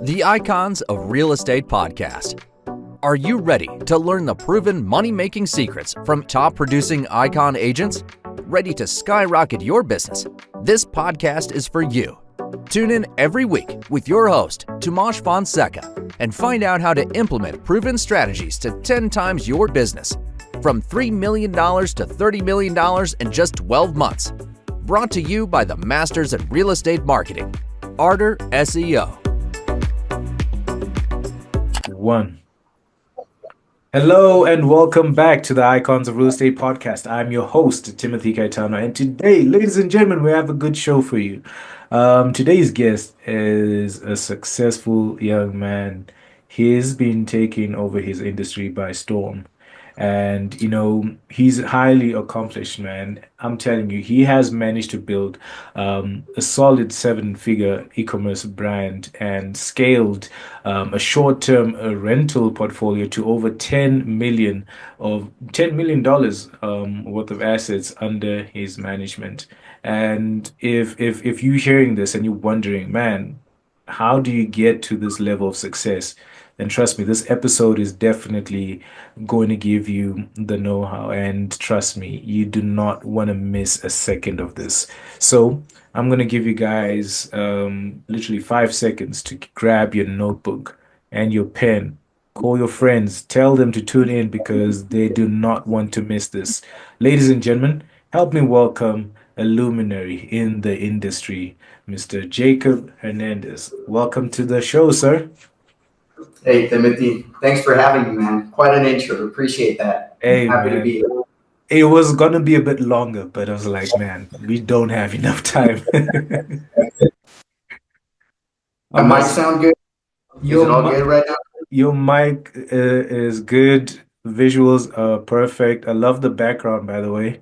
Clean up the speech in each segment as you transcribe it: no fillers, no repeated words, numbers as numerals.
The Icons of Real Estate Podcast. Are you ready to learn the proven money-making secrets from top-producing Icon agents? Ready to skyrocket your business? This podcast is for you. Tune in every week with your host, Tomasz Fonseca, and find out how to implement proven strategies to 10 times your business, from $3 million to $30 million in just 12 months. Brought to you by the Masters in Real Estate Marketing, Arter SEO. One. Hello and welcome back to the Icons of Real Estate Podcast. I'm your host, Timothy Kaitano, and today, ladies and gentlemen, we have a good show for you. Today's guest is a successful young man. He's been taking over his industry by storm. And, he's highly accomplished, man. I'm telling you, he has managed to build a solid seven-figure e-commerce brand and scaled a short-term rental portfolio to over $10 million worth of assets under his management. And if you're hearing this and you're wondering, man, how do you get to this level of success? Then trust me, this episode is definitely going to give you the know-how. And trust me, you do not want to miss a second of this. So I'm going to give you guys literally 5 seconds to grab your notebook and your pen. Call your friends, tell them to tune in because they do not want to miss this. Ladies and gentlemen, help me welcome a luminary in the industry, Mr. Jacobo Hernandez. Welcome to the show, sir. Hey, Timothy. Thanks for having me, man. Quite an intro. Appreciate that. Hey, Happy man. to be here. It was gonna be a bit longer, but I was like, man, we don't have enough time. My mic sound good? Is it all good right now? Your mic is good. Visuals are perfect. I love the background, by the way.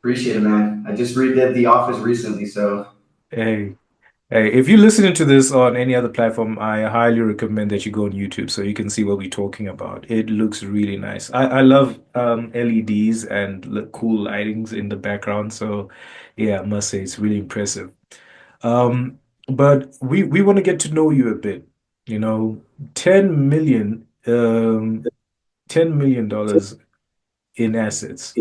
Appreciate it, man. I just redid The Office recently, so. Hey, if you're listening to this on any other platform, I highly recommend that you go on YouTube so you can see what we're talking about. It looks really nice. I love LEDs and cool lightings in the background. So yeah, I must say it's really impressive. But we want to get to know you a bit. 10 million, $10 million in assets.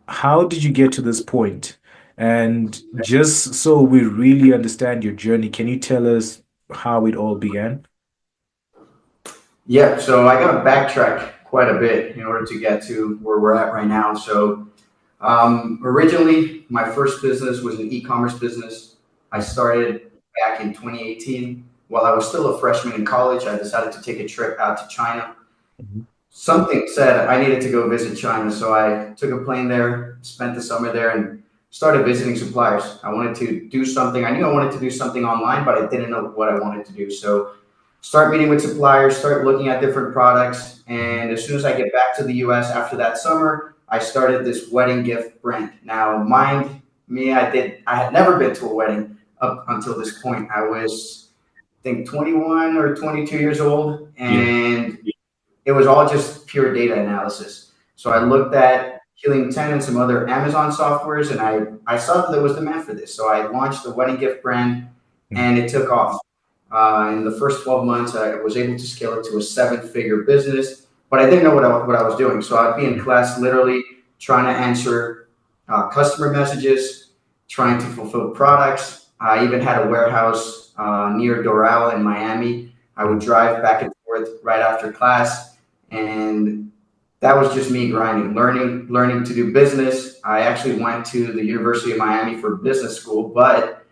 How did you get to this point? And just so we really understand your journey, can you tell us how it all began? Yeah, so I got to backtrack quite a bit in order to get to where we're at right now. So originally, my first business was an e-commerce business. I started back in 2018. While I was still a freshman in college, I decided to take a trip out to China. Something said I needed to go visit China, so I took a plane there, spent the summer there, and started visiting suppliers. I wanted to do something. I knew I wanted to do something online, but I didn't know what I wanted to do. So start meeting with suppliers, start looking at different products. And as soon as I get back to the US after that summer, I started this wedding gift brand. Now, mind me, I had never been to a wedding up until this point. I was, I think, 21 or 22 years old, and it was all just pure data analysis. So I looked at Helium 10 and some other Amazon softwares, and I saw that there was demand for this. So I launched the wedding gift brand, and it took off. In the first 12 months, I was able to scale it to a seven-figure business, but I didn't know what I was doing. So I'd be in class literally trying to answer customer messages, trying to fulfill products. I even had a warehouse near Doral in Miami. I would drive back and forth right after class, and that was just me grinding, learning to do business. I actually went to the University of Miami for business school, but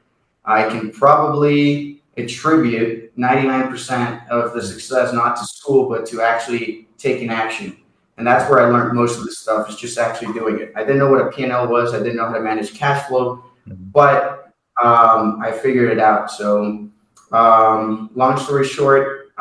I can probably attribute 99% of the success not to school, but to actually taking action. And that's where I learned most of the stuff, is just actually doing it. I didn't know what a P&L was. I didn't know how to manage cash flow, but I figured it out. So long story short,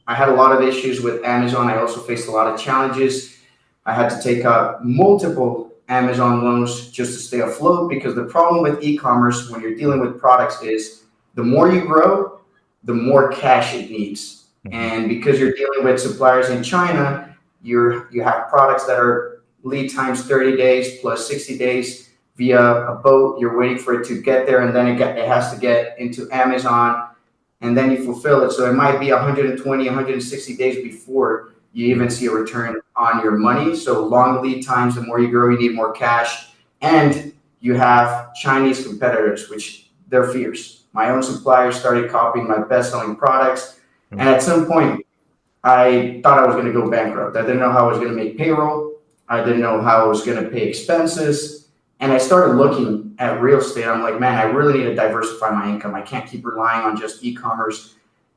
I had a lot of issues with Amazon. I also faced a lot of challenges. I had to take out multiple Amazon loans just to stay afloat, because the problem with e-commerce when you're dealing with products is the more you grow, the more cash it needs. And because you're dealing with suppliers in China, you have products that are lead times 30 days plus 60 days. via a boat. You're waiting for it to get there, and then it has to get into Amazon, and then you fulfill it. So it might be 120, 160 days before you even see a return on your money. So long lead times, the more you grow, you need more cash. And you have Chinese competitors, which they're fierce. My own suppliers started copying my best-selling products. And at some point, I thought I was going to go bankrupt. I didn't know how I was going to make payroll. I didn't know how I was going to pay expenses. And I started looking at real estate. I'm like, man, I really need to diversify my income. I can't keep relying on just e-commerce.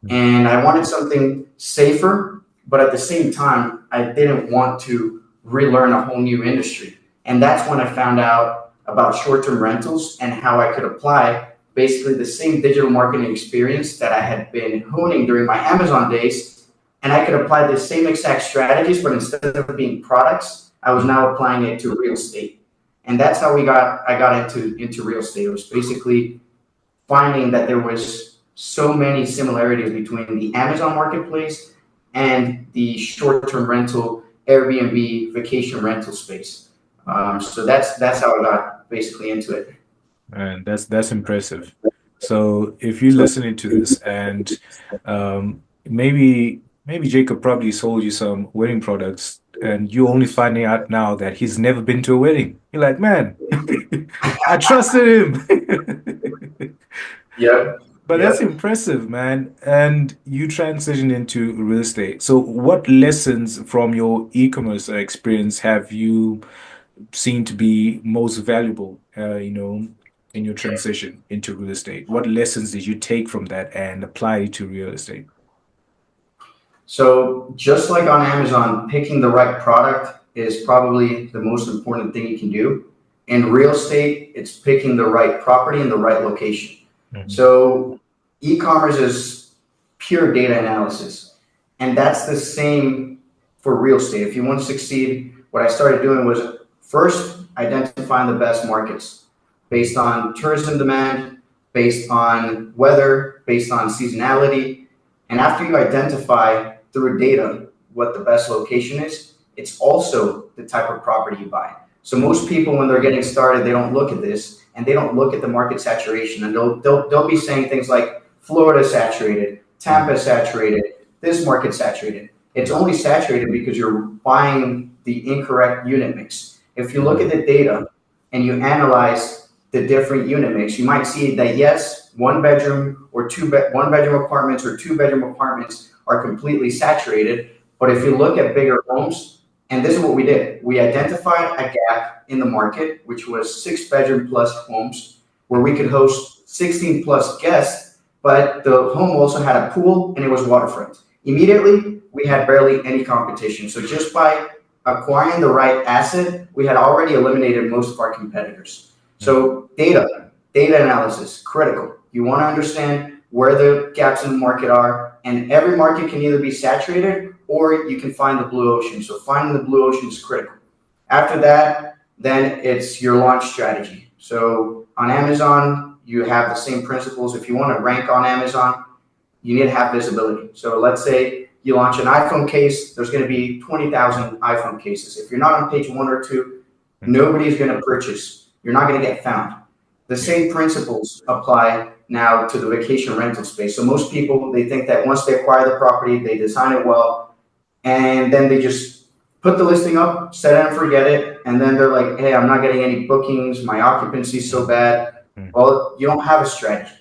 And I wanted something safer, but at the same time, I didn't want to relearn a whole new industry. And that's when I found out about short-term rentals and how I could apply basically the same digital marketing experience that I had been honing during my Amazon days. And I could apply the same exact strategies, but instead of being products, I was now applying it to real estate. And that's how I got into real estate. It was basically finding that there was so many similarities between the Amazon marketplace and the short-term rental Airbnb vacation rental space. So that's how I got basically into it. And that's impressive. So if you're listening to this and maybe Jacob probably sold you some wedding products and you're only finding out now that he's never been to a wedding. You're like, man, I trusted him. Yep. But that's impressive, man. And you transitioned into real estate. So what lessons from your e-commerce experience have you seen to be most valuable, in your transition into real estate? What lessons did you take from that and apply to real estate? So just like on Amazon, picking the right product is probably the most important thing you can do. In real estate, it's picking the right property in the right location. So e-commerce is pure data analysis. And that's the same for real estate. If you want to succeed, what I started doing was first identifying the best markets based on tourism demand, based on weather, based on seasonality. And after you identify through data what the best location is, it's also the type of property you buy. So most people, when they're getting started, they don't look at this and they don't look at the market saturation, and they'll be saying things like Florida saturated, Tampa saturated, this market saturated. It's only saturated because you're buying the incorrect unit mix. If you look at the data and you analyze the different unit mix, you might see that yes, one bedroom apartments or two bedroom apartments are completely saturated. But if you look at bigger homes, and this is what we did, we identified a gap in the market, which was 6 bedroom plus homes, where we could host 16 plus guests, but the home also had a pool and it was waterfront. Immediately, we had barely any competition. So just by acquiring the right asset, we had already eliminated most of our competitors. So data analysis, critical. You want to understand where the gaps in the market are, and every market can either be saturated or you can find the blue ocean. So finding the blue ocean is critical. After that, then it's your launch strategy. So on Amazon, you have the same principles. If you want to rank on Amazon, you need to have visibility. So let's say you launch an iPhone case, there's going to be 20,000 iPhone cases. If you're not on page 1 or 2, nobody's going to purchase. You're not going to get found. The same principles apply now to the vacation rental space. So most people, they think that once they acquire the property, they design it well, and then they just put the listing up, set it and forget it. And then they're like, hey, I'm not getting any bookings. My occupancy is so bad. Well, you don't have a strategy.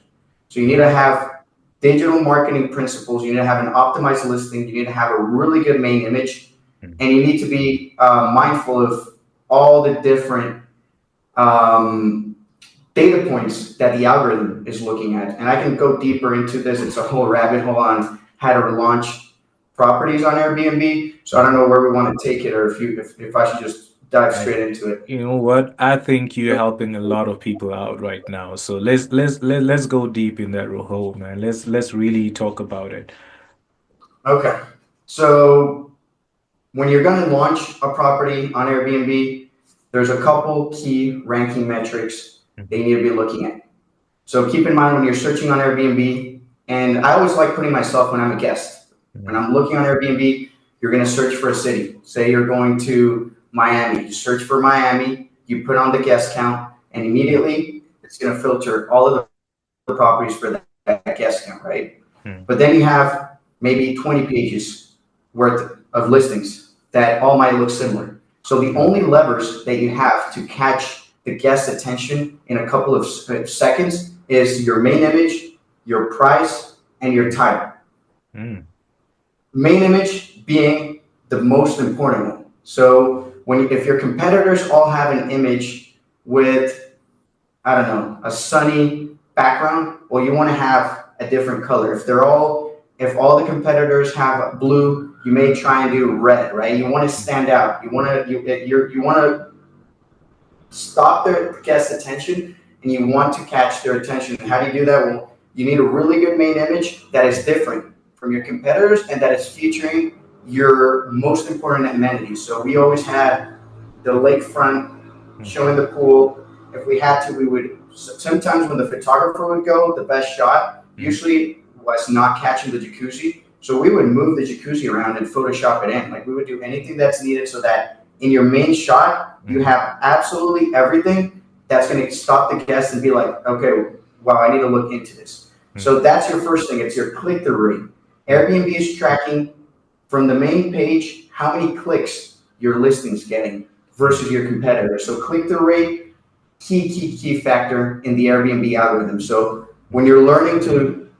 So you need to have digital marketing principles. You need to have an optimized listing. You need to have a really good main image. And you need to be mindful of all the different data points that the algorithm is looking at. And I can go deeper into this. It's a whole rabbit hole on how to launch properties on Airbnb. So I don't know where we want to take it, or if I should just dive straight into it. You know what? I think you're helping a lot of people out right now. So let's go deep in that hole, man. Let's really talk about it. Okay. So when you're going to launch a property on Airbnb, there's a couple key ranking metrics that you need to be looking at. So keep in mind when you're searching on Airbnb, and I always like putting myself when I'm a guest. When I'm looking on Airbnb, you're going to search for a city. Say you're going to Miami. You search for Miami, you put on the guest count, and immediately it's going to filter all of the properties for that guest count, right? Mm. But then you have maybe 20 pages worth of listings that all might look similar. So the only levers that you have to catch the guest's attention in a couple of seconds is your main image, your price, and your title. Mm. Main image being the most important one. So if your competitors all have an image with, I don't know, a sunny background, well, you want to have a different color. If all the competitors have blue, you may try and do red, right? You want to stand out. You want to stop their guest attention, and you want to catch their attention. How do you do that? Well, you need a really good main image that is different from your competitors and that is featuring your most important amenities. So we always had the lakefront showing the pool. If we had to, we would sometimes when the photographer would go, the best shot usually was not catching the jacuzzi. So we would move the jacuzzi around and Photoshop it in. Like we would do anything that's needed so that in your main shot, you have absolutely everything that's going to stop the guest and be like, okay, wow, I need to look into this. So that's your first thing. It's your click-through rate. Airbnb is tracking from the main page how many clicks your listing's getting versus your competitor. So click-through rate, key factor in the Airbnb algorithm. So when you're learning to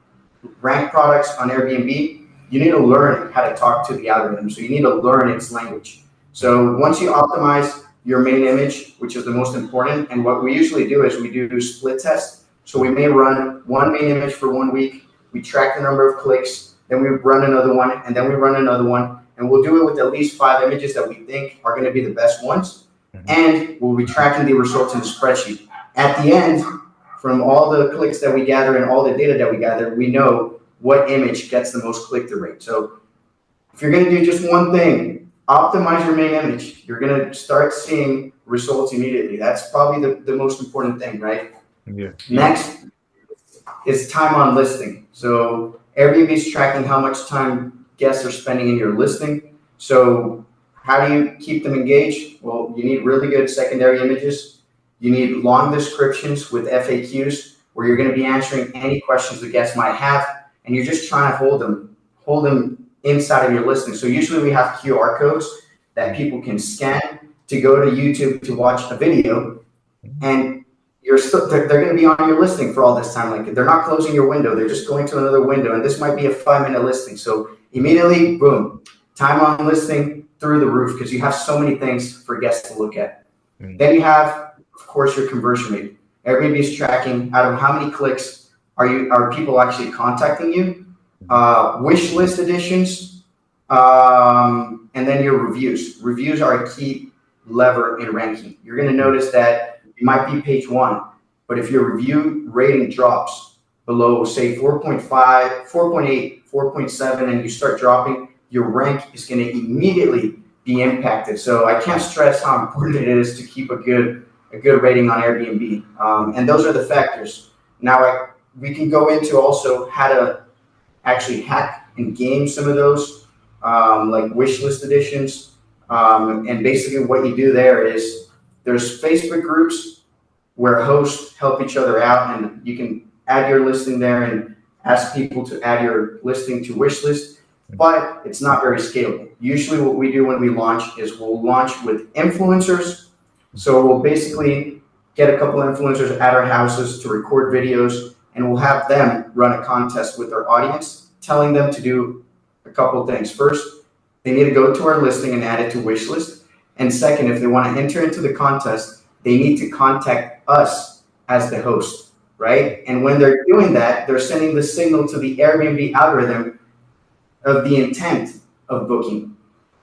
rank products on Airbnb, you need to learn how to talk to the algorithm. So you need to learn its language. So once you optimize your main image, which is the most important, and what we usually do is we do split tests. So we may run one main image for 1 week, we track the number of clicks, then we run another one, and then we run another one, and we'll do it with at least 5 images that we think are going to be the best ones, and we'll be tracking the results in the spreadsheet. At the end, from all the clicks that we gather and all the data that we gather, we know what image gets the most click-through rate. So if you're going to do just one thing, optimize your main image. You're going to start seeing results immediately. That's probably the most important thing, right? Yeah. Next is time on listing. So Airbnb is tracking how much time guests are spending in your listing. So how do you keep them engaged? Well, you need really good secondary images. You need long descriptions with FAQs where you're going to be answering any questions the guests might have, and you're just trying to hold them inside of your listing. So usually we have QR codes that people can scan to go to YouTube to watch a video, and they're going to be on your listing for all this time. Like they're not closing your window, they're just going to another window, and this might be a 5-minute listing. So immediately, boom, time on listing through the roof because you have so many things for guests to look at. Then you have, of course, your conversion rate. Airbnb is tracking out of how many clicks are people actually contacting you. Wish list additions, and then your reviews. Reviews are a key lever in ranking. You're going to notice that it might be page 1, but if your review rating drops below, say 4.5, 4.8, 4.7, and you start dropping, your rank is going to immediately be impacted. So I can't stress how important it is to keep a good rating on Airbnb. And those are the factors. Now we can go into also how to actually hack and game some of those, like wish list additions. And basically what you do there is there's Facebook groups where hosts help each other out, and you can add your listing there and ask people to add your listing to wish list, but it's not very scalable. Usually what we do when we launch is we'll launch with influencers. So we'll basically get a couple influencers at our houses to record videos, and we'll have them run a contest with their audience, telling them to do a couple of things. First, they need to go to our listing and add it to wish list. And second, if they want to enter into the contest, they need to contact us as the host, right? And when they're doing that, they're sending the signal to the Airbnb algorithm of the intent of booking,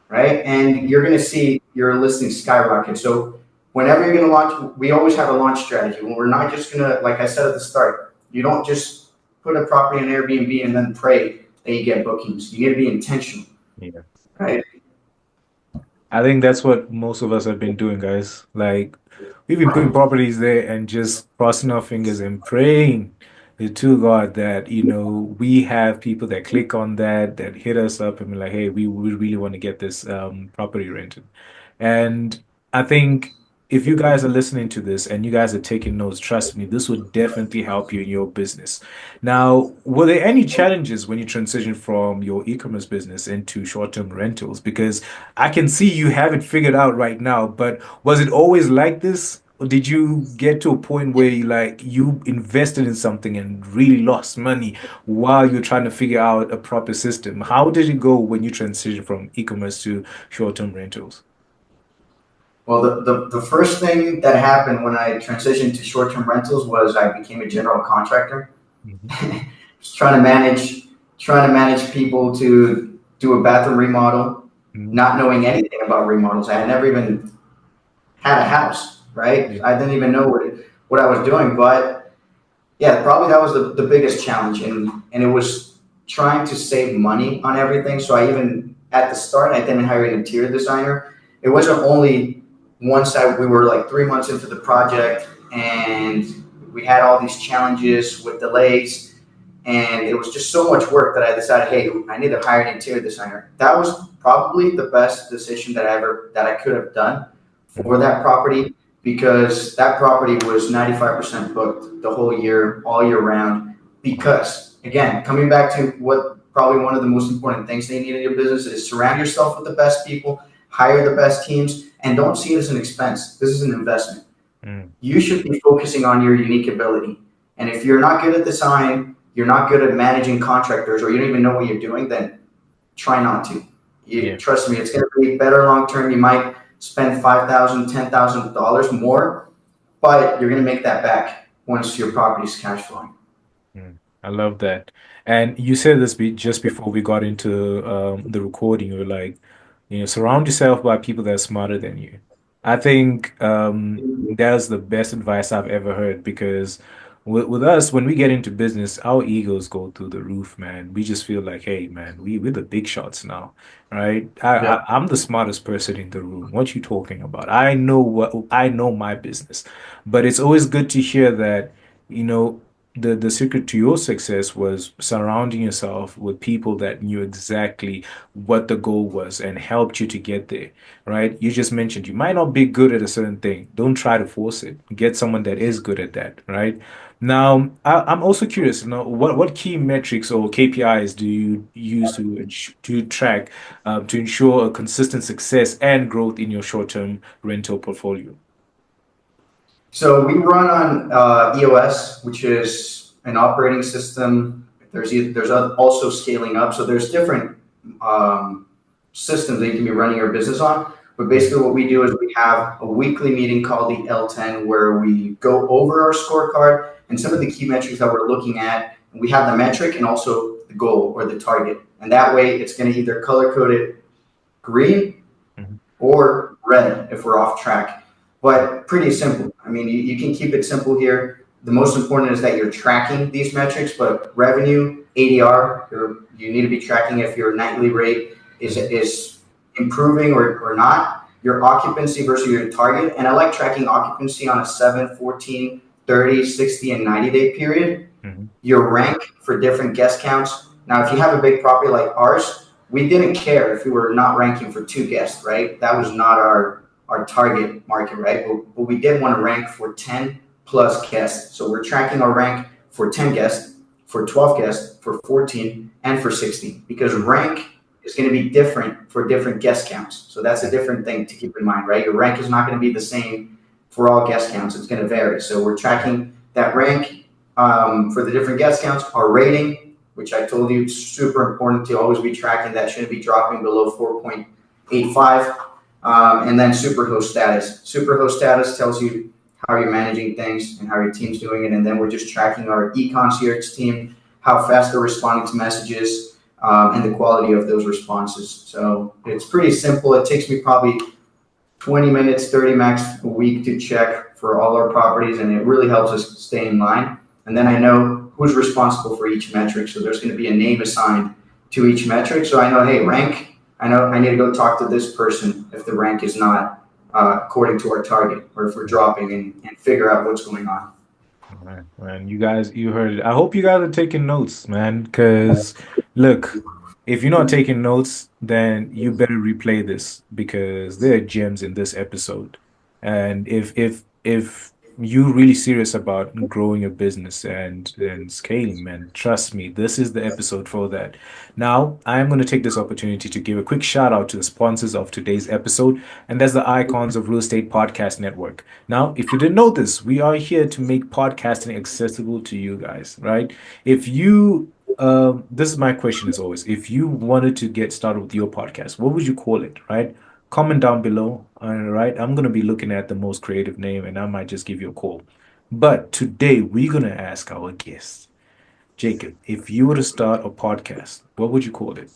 right? And you're going to see your listing skyrocket. So whenever you're going to launch, we always have a launch strategy. When we're not just going to, like I said at the start, you don't just put a property on Airbnb and then pray that you get bookings. You need to be intentional, Yeah. right? I think that's what most of us have been doing, guys. Like, we've been putting properties there and just crossing our fingers and praying to God that, we have people that click on that hit us up and be like, hey, we really want to get this property rented. And I think if you guys are listening to this and you guys are taking notes, trust me, this would definitely help you in your business. Now, were there any challenges when you transitioned from your e-commerce business into short-term rentals? Because I can see you have it figured out right now, but was it always like this? Or did you get to a point where you invested in something and really lost money while you're trying to figure out a proper system? How did it go when you transitioned from e-commerce to short-term rentals? Well, the first thing that happened when I transitioned to short-term rentals was I became a general contractor. Mhm. Just trying to manage people to do a bathroom remodel, Mhm. not knowing anything about remodels. I had never even had a house, right? Yeah. I didn't even know what I was doing. But yeah, probably that was the biggest challenge. And it was trying to save money on everything. So I even, at the start, I didn't hire an interior designer. It wasn't only once we were like 3 months into the project and we had all these challenges with delays and it was just so much work that I decided, hey, I need to hire an interior designer. That was probably the best decision that I could have done for Mhm. that property because that property was 95% booked the whole year, all year round. Because again, coming back to what probably one of the most important things they need in your business is surround yourself with the best people, hire the best teams, and don't see it as an expense. This is an investment. Mm. You should be focusing on your unique ability. And if you're not good at design, you're not good at managing contractors, or you don't even know what you're doing, then try not to. Yeah. Trust me, it's going to be better long term. You might spend $5,000, $10,000 more, but you're going to make that back once your property is cash flowing. Mm, I love that. And you said this just before we got into the recording. You were like, surround yourself by people that are smarter than you. I think that's the best advice I've ever heard because with us, when we get into business, our egos go through the roof, man. We just feel like, hey, man, we're the big shots now, right? Yeah. I'm the smartest person in the room. What you talking about? I know my business, but it's always good to hear that, you know the secret to your success was surrounding yourself with people that knew exactly what the goal was and helped you to get there, right? You just mentioned you might not be good at a certain thing. Don't try to force it. Get someone that is good at that, right? Now, I'm also curious, what key metrics or KPIs do you use to track to ensure a consistent success and growth in your short-term rental portfolio? So we run on EOS, which is an operating system. There's also scaling up. So there's different um, systems that you can be running your business on. But basically, what we do is we have a weekly meeting called the L10, where we go over our scorecard and some of the key metrics that we're looking at. And we have the metric and also the goal or the target. And that way, it's going to either color code it green Mhm. or red if we're off track. But pretty simple. I mean, you can keep it simple here. The most important is that you're tracking these metrics, but revenue, ADR, you need to be tracking if your nightly rate Mhm. is improving or not, your occupancy versus your target. And I like tracking occupancy on a 7, 14, 30, 60, and 90-day period, Mhm. your rank for different guest counts. Now, if you have a big property like ours, we didn't care if we were not ranking for 2 guests, right? That was not our target market, right? But we did want to rank for 10 plus guests. So we're tracking our rank for 10 guests, for 12 guests, for 14, and for 60 because rank is going to be different for different guest counts. So that's a different thing to keep in mind, right? Your rank is not going to be the same for all guest counts. It's going to vary. So we're tracking that rank for the different guest counts, our rating, which I told you super important to always be tracking. That shouldn't be dropping below 4.85. And then superhost status. Superhost status tells you how you're managing things and how your team's doing it. And then we're just tracking our e-concierge team, how fast they're responding to messages, and the quality of those responses. So it's pretty simple. It takes me probably 20 minutes, 30 max a week to check for all our properties, and it really helps us stay in line. And then I know who's responsible for each metric. So there's going to be a name assigned to each metric. So I know, hey, rank, I know I need to go talk to this person if the rank is not according to our target or if we're dropping and figure out what's going on. Man, you heard it. I hope you guys are taking notes, man, because look, if you're not taking notes, then you better replay this because there are gems in this episode. And if you're really serious about growing your business and scaling, man, trust me, this is the episode for that. Now, I am going to take this opportunity to give a quick shout out to the sponsors of today's episode, and that's the Icons of Real Estate Podcast Network. Now, if you didn't know this, we are here to make podcasting accessible to you guys, right? If you this is my question as always. If you wanted to get started with your podcast, what would you call it, right? Comment down below. All right. I'm going to be looking at the most creative name and I might just give you a call. But today we're going to ask our guest, Jacob, if you were to start a podcast, what would you call it?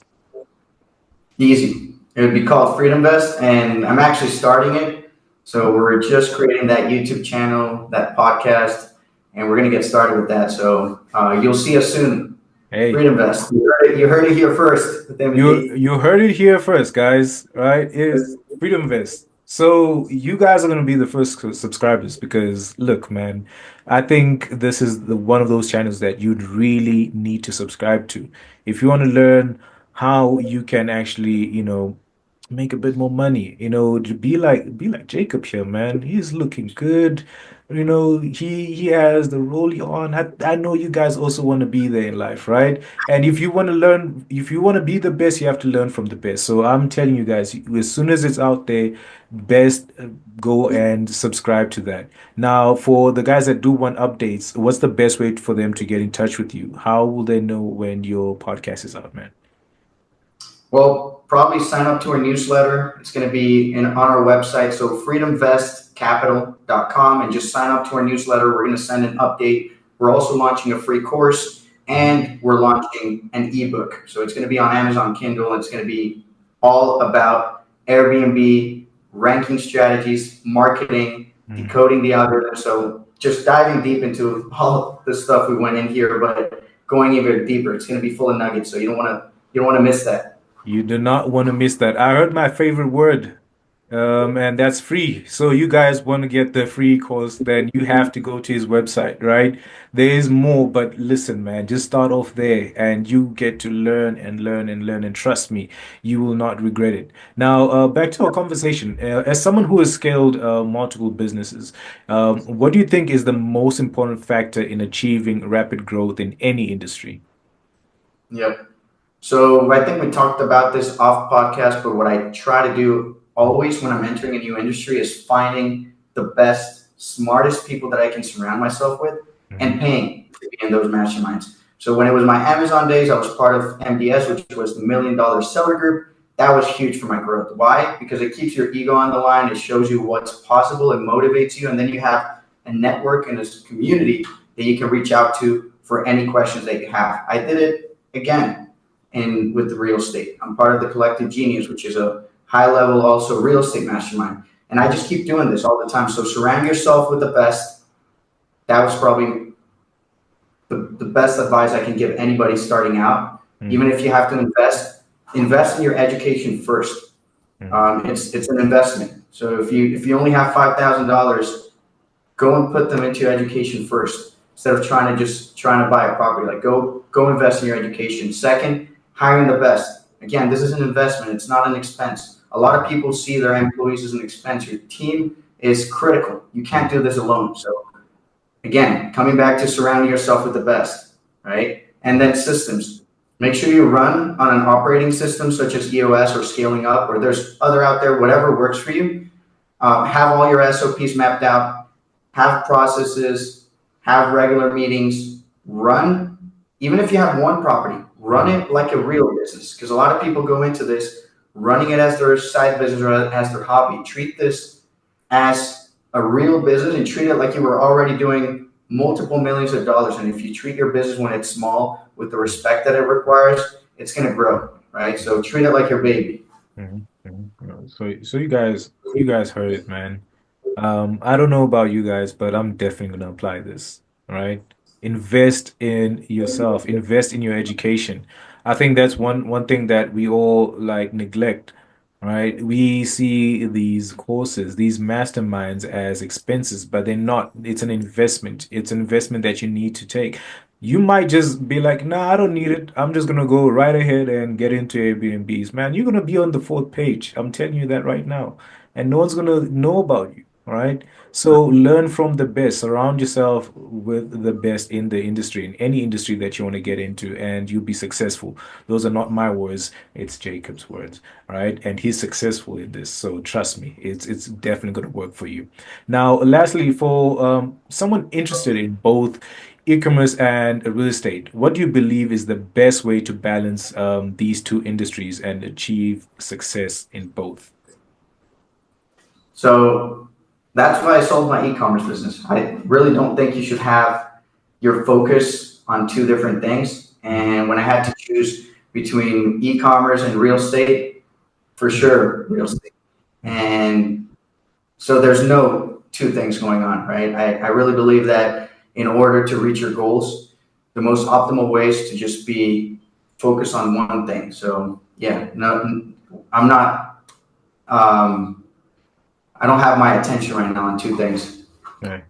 Easy. It would be called Freedom Vest, and I'm actually starting it. So we're just creating that YouTube channel, that podcast, and we're going to get started with that. So you'll see us soon. Hey, Freedom Vest. You heard it here first with you heard it here first, guys, right? Is Freedom Vest. So you guys are gonna be the first subscribers because look, man, I think this is the one of those channels that you'd really need to subscribe to if you want to learn how you can actually, make a bit more money. To be like Jacob here, man. He's looking good. He has the rollie on. I know you guys also want to be there in life, right? And if you want to learn, if you want to be the best, you have to learn from the best. So I'm telling you guys, as soon as it's out there, best go and subscribe to that. Now, for the guys that do want updates, what's the best way for them to get in touch with you? How will they know when your podcast is out, man? Well, probably sign up to our newsletter. It's going to be on our website. So freedomvestcapital.com and just sign up to our newsletter. We're going to send an update. We're also launching a free course and we're launching an ebook. So it's going to be on Amazon Kindle. It's going to be all about Airbnb, ranking strategies, marketing, decoding the algorithm. So just diving deep into all the stuff we went in here, but going even deeper. It's going to be full of nuggets. So you don't want to miss that. You do not want to miss that. I heard my favorite word, and that's free. So you guys want to get the free course, then you have to go to his website, right? There is more, but listen, man, just start off there and you get to learn and learn and learn. And trust me, you will not regret it. Now, back to our conversation. As someone who has scaled multiple businesses, what do you think is the most important factor in achieving rapid growth in any industry? Yep. So I think we talked about this off podcast, but what I try to do always when I'm entering a new industry is finding the best, smartest people that I can surround myself with and paying to be in those masterminds. So when it was my Amazon days, I was part of MDS, which was the $1 million seller group. That was huge for my growth. Why? Because it keeps your ego on the line. It shows you what's possible. It motivates you. And then you have a network and a community that you can reach out to for any questions that you have. I did it again and with the real estate. I'm part of the Collective Genius, which is a high level also real estate mastermind. And I just keep doing this all the time. So surround yourself with the best. That was probably the best advice I can give anybody starting out. Even if you have to invest in your education first. It's an investment. So if you only have $5,000, go and put them into education first instead of trying to buy a property. Like go invest in your education. Second, hiring the best. Again, this is an investment. It's not an expense. A lot of people see their employees as an expense. Your team is critical. You can't do this alone. So again, coming back to surrounding yourself with the best, right? And then systems. Make sure you run on an operating system such as EOS or Scaling Up, or there's other out there, whatever works for you. Have all your SOPs mapped out, have processes, have regular meetings, run, even if you have one property, run it like a real business. Because a lot of people go into this running it as their side business or as their hobby. Treat this as a real business and treat it like you were already doing multiple millions of dollars. And if you treat your business when it's small with the respect that it requires, it's going to grow, right? So treat it like your baby. So you guys heard it, man. I don't know about you guys, but I'm definitely gonna apply this. All right. Invest in yourself, invest in your education. I think that's one thing that we all like neglect, right? We see these courses, these masterminds as expenses, but they're not. It's an investment. It's an investment that you need to take. You might just be like, nah, I don't need it. I'm just gonna go right ahead and get into Airbnbs. Man, you're gonna be on the fourth page. I'm telling you that right now. And no one's gonna know about you. All right. So learn from the best. Surround yourself with the best in the industry, in any industry that you want to get into, and you'll be successful. Those are not my words, it's Jacob's words. All right. And he's successful in this. So trust me, it's definitely going to work for you. Now, lastly, for someone interested in both e-commerce and real estate, what do you believe is the best way to balance these two industries and achieve success in both? So that's why I sold my e-commerce business. I really don't think you should have your focus on two different things. Mhm. And when I had to choose between e-commerce and real estate, for sure, real estate. Mhm. And so there's no two things going on, right? I really believe that in order to reach your goals, the most optimal way is to just be focused on one thing. So yeah, no, I'm not, I don't have my attention right now on two things. Right.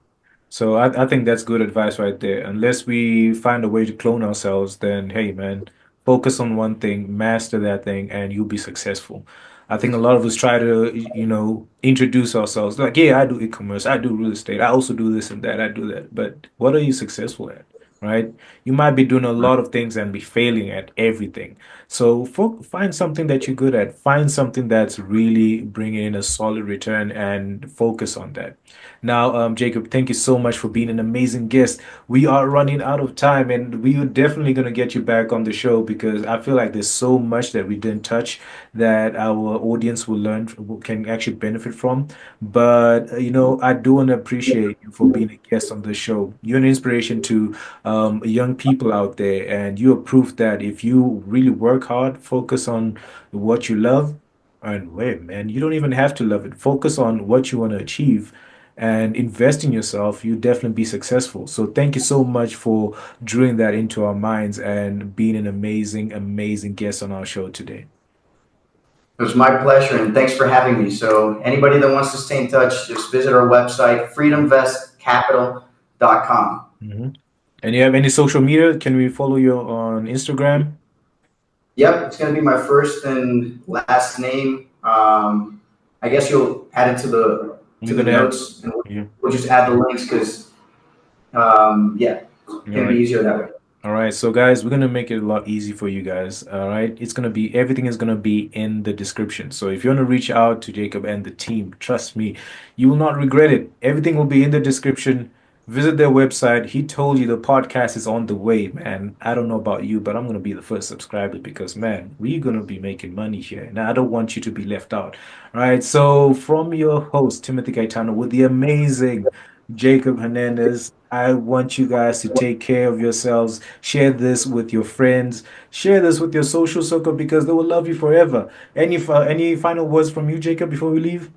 So I think that's good advice right there. Unless we find a way to clone ourselves, then hey man, focus on one thing, master that thing, and you'll be successful. I think a lot of us try to, introduce ourselves like, yeah, I do e-commerce, I do real estate, I also do this and that, I do that. But what are you successful at? Right? You might be doing a lot of things and be failing at everything. So find something that you're good at. Find something that's really bringing in a solid return and focus on that. Now, Jacob, thank you so much for being an amazing guest. We are running out of time, and we are definitely going to get you back on the show because I feel like there's so much that we didn't touch that our audience will learn, can actually benefit from. But, I do want to appreciate you for being a guest on the show. You're an inspiration to young people out there, and you are proof that if you really work hard, focus on what you love, and wait, man, you don't even have to love it. Focus on what you want to achieve and invest in yourself, you definitely be successful. So thank you so much for drilling that into our minds and being an amazing, amazing guest on our show today. It was my pleasure, and thanks for having me. So anybody that wants to stay in touch, just visit our website, freedomvestcapital.com. Mhm. And you have any social media? Can we follow you on Instagram? Yep, it's going to be my first and last name. I guess you'll add it to the We're gonna have, notes, and yeah. we'll just add the links because yeah, it's All going to be right. easier that way. All right, so guys, we're gonna make it a lot easy for you guys. All right, it's gonna be everything is gonna be in the description. So if you want to reach out to Jacob and the team, trust me, you will not regret it. Everything will be in the description. Visit their website. He told you the podcast is on the way, man. I don't know about you, but I'm gonna be the first subscriber because man, we're gonna be making money here, and I don't want you to be left out. All right, so from your host Timothy Kaitano with the amazing Jacob Hernandez. I want you guys to take care of yourselves. Share this with your friends. Share this with your social circle because they will love you forever. Any final words from you, Jacob, before we leave?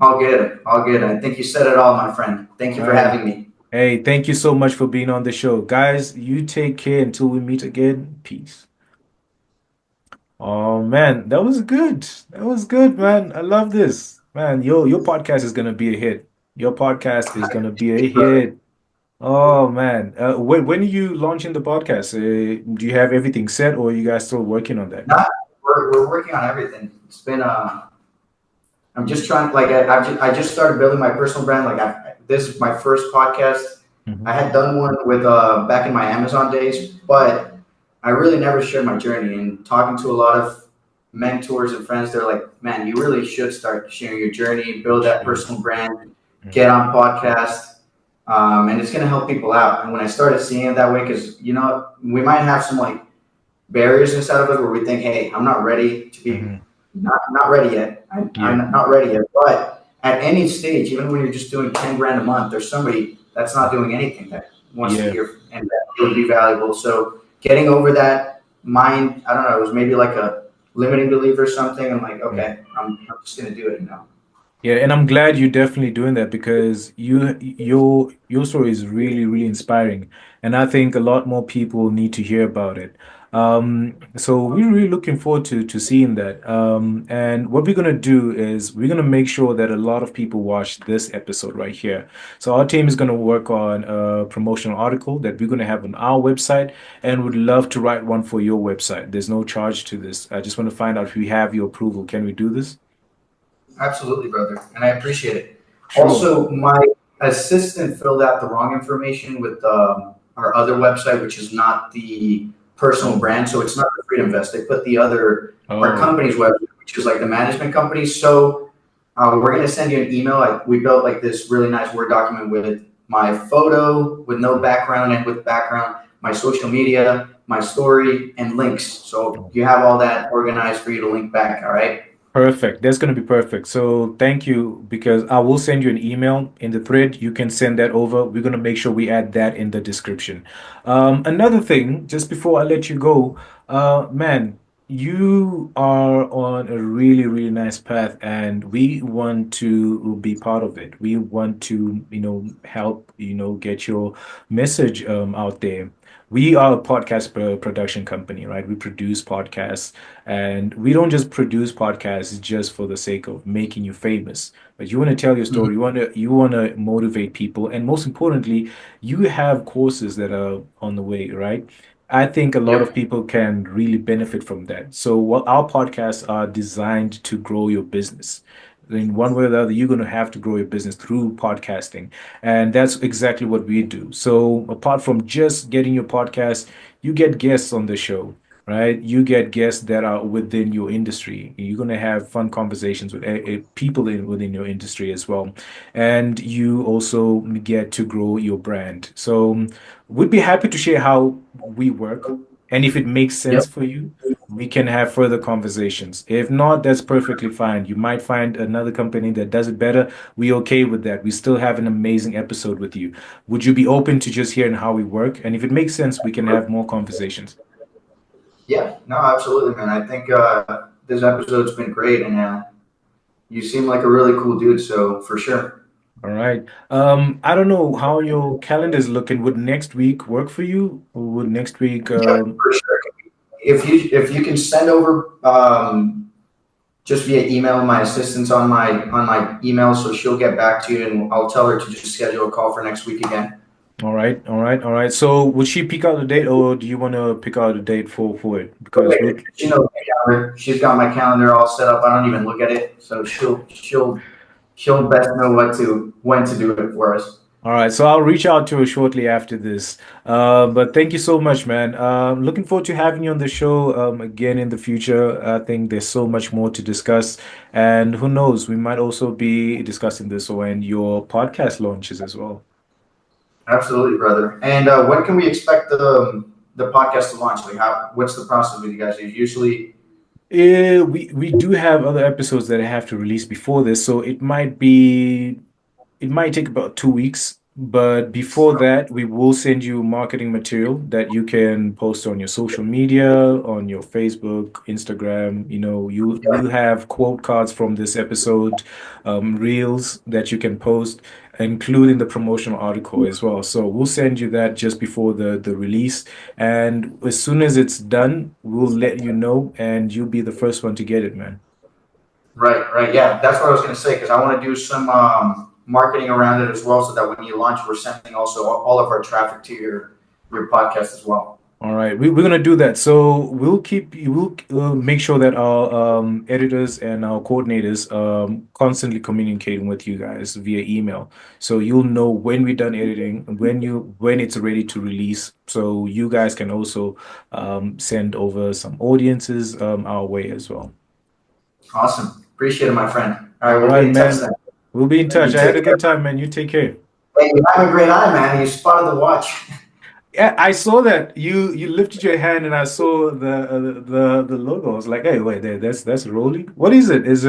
All good, all good. I think you said it all, my friend. Thank you All for right. having me. Hey, thank you so much for being on the show. Guys, you take care until we meet again. Peace. Oh man, that was good. That was good, man. I love this. Man, your podcast is gonna be a hit. Your podcast is gonna be a hit. Oh man, when are you launching the podcast? Do you have everything set, or are you guys still working on that? Not, we're working on everything. It's been I'm just trying, like, I just started building my personal brand. Like, this is my first podcast. I Hmm. had done one with back in my Amazon days, but I really never shared my journey. And talking to a lot of mentors and friends, they're like, "Man, you really should start sharing your journey, build that personal brand, get on podcast, and it's gonna help people out." And when I started seeing it that way, because we might have some like barriers inside of us where we think, "Hey, I'm not ready to be Hmm. not ready yet. Yeah, I'm not ready yet." But at any stage, even when you're just doing 10 grand a month, there's somebody that's not doing anything that wants to yeah. hear and that would be valuable. So getting over that mind, I don't know, it was maybe like a limiting belief or something. I'm like, okay, I'm just gonna do it now. Yeah, and I'm glad you're definitely doing that because your story is really, really inspiring. And I think a lot more people need to hear about it. So we're really looking forward to seeing that. And what we're gonna do is we're gonna make sure that a lot of people watch this episode right here. So our team is gonna work on a promotional article that we're gonna have on our website, and would love to write one for your website. There's no charge to this. I just want to find out if we have your approval. Can we do this? Absolutely, brother, and I appreciate it. Sure. Also, my assistant filled out the wrong information with our other website, which is not the personal Oh, brand. So it's not the Freedom Vest. They put the other, our oh, company's website, which is like the management company. So we're going to send you an email. Like, we built like this really nice Word document with my photo, with no background, and with background, my social media, my story, and links. So oh. you have all that organized for you to link back. All right. Perfect. That's going to be perfect. So thank you because I will send you an email in the thread. You can send that over. We're going to make sure we add that in the description. Another thing, just before I let you go, man, you are on a really, really nice path, and we want to be part of it. We want to, help, get your message out there. We are a podcast production company, right? We produce podcasts, and we don't just produce podcasts just for the sake of making you famous, but you want to tell your Mhm. story. You want to motivate people, and most importantly, you have courses that are on the way, right? I think a lot of Yep. people can really benefit from that. So, what our podcasts are designed to grow your business. In one way or the other, you're going to have to grow your business through podcasting. And that's exactly what we do. So, apart from just getting your podcast, you get guests on the show, right? You get guests that are within your industry. You're going to have fun conversations with people within your industry as well. And you also get to grow your brand. So, we'd be happy to share how we work. And if it makes sense Yep. for you, we can have further conversations. If not, that's perfectly fine. You might find another company that does it better. We okay with that. We still have an amazing episode with you. Would you be open to just hearing how we work? And if it makes sense, we can have more conversations. Yeah, no, absolutely, man. I think this episode's been great, and you seem like a really cool dude. So for sure. All right. I don't know how your calendar is looking. Would next week work for you? Or would next week Yeah, for sure. If you can send over just via email my assistant's on my email, so she'll get back to you, and I'll tell her to just schedule a call for next week again. all right, all right, all right. So would she pick out a date or do you want to pick out a date for it? Because Okay, we'll she knows my calendar. She's got my calendar all set up. I don't even look at it, so she'll best know when to do it for us. all right, so I'll reach out to her shortly after this. But thank you so much, man. Looking forward to having you on the show again in the future. I think there's so much more to discuss, and who knows, we might also be discussing this when your podcast launches as well. Absolutely, brother. And when can we expect the podcast to launch? Like, what's the process with you guys? Usually, We do have other episodes that I have to release before this, so it might take about 2 weeks, but before that, we will send you marketing material that you can post on your social media, on your Facebook, Instagram. We'll have quote cards from this episode, reels that you can post, including the promotional article as well. So we'll send you that just before the release, and as soon as it's done, we'll let you know, and you'll be the first one to get it, man. right, right, yeah, that's what I was going to say because I want to do some marketing around it as well, so that when you launch, we're sending also all of our traffic to your podcast as well. All right, we're gonna do that. So we'll make sure that our editors and our coordinators constantly communicating with you guys via email. So you'll know when we're done editing, when it's ready to release. So you guys can also send over some audiences our way as well. Awesome, appreciate it, my friend. All right, All we'll be right, in touch then. man. We'll be in You touch. I had take a care. good time, man. You take care. Hey, you have a great eye, man. You spotted the watch. Yeah, I saw that you lifted your hand and I saw the logo. I was like, hey, wait, there, that's Rolly. What is it? Is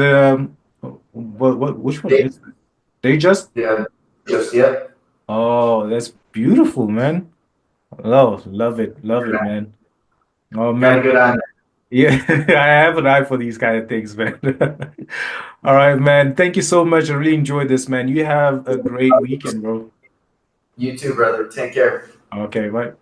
what which one is it? They just Yeah, just yep. oh, that's beautiful, man. Love it, man. Oh Got a man, good eye. yeah, I have an eye for these kind of things, man. All right, man. Thank you so much. I really enjoyed this, man. You have a great weekend, bro. You too, brother. Take care. Okay, bye.